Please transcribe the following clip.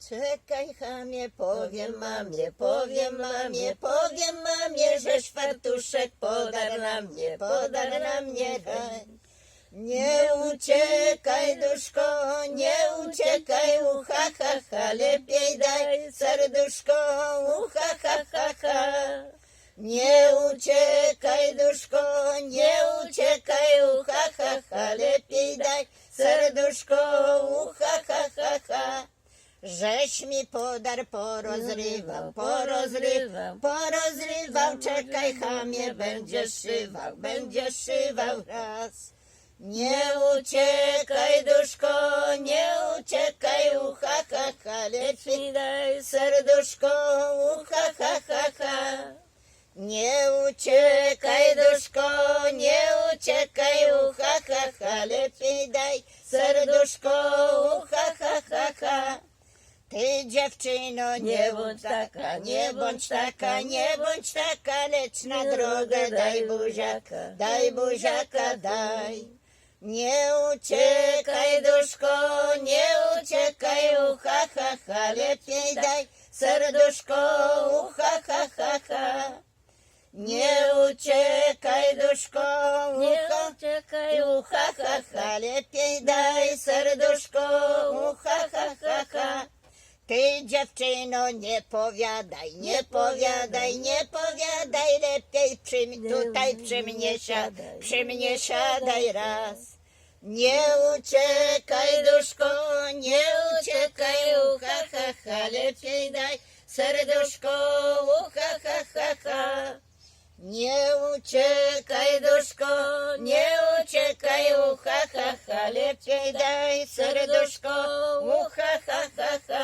Czekaj, chamie, powiem mamie, żeś fartuszek podar na mnie daj. Nie uciekaj, duszko, nie uciekaj, ucha, ha, ha, lepiej daj serduszko, ucha, ha, ha, ha. Nie uciekaj, duszko, nie uciekaj, ucha, ha, ha, lepiej daj serduszko, ucha, ha, ha, ha. Żeś mi podar porozrywał, czekaj, chamie, będziesz szywał raz. Nie uciekaj, duszko, nie uciekaj, ucha, ha, ha, lepiej daj serduszko, ucha, ha, ha, ha. Nie uciekaj, duszko, nie uciekaj, ucha, ha, ha, lepiej daj serduszko, ucha, ha, ha, ha. Ty, dziewczyno, nie bądź taka, lecz na drogę daj buziaka, daj. Nie uciekaj, duszko, nie uciekaj, ucha, ha, ha, lepiej daj serduszko, ucha, ha, ha, ha. Nie uciekaj, duszko, ucha, ha, ha, lepiej daj serduszko, ucha, ha, ha, ha. Ty, dziewczyno, nie powiadaj, lepiej tutaj przy mnie siadaj raz. Nie uciekaj, duszko, nie uciekaj, ucha, ha, ha, lepiej daj serduszko, ucha, ha, ha, ha. Nie uciekaj, duszko, nie uciekaj, ucha, ha, ha, lepiej daj serduszko, ucha, ha, ha, ha.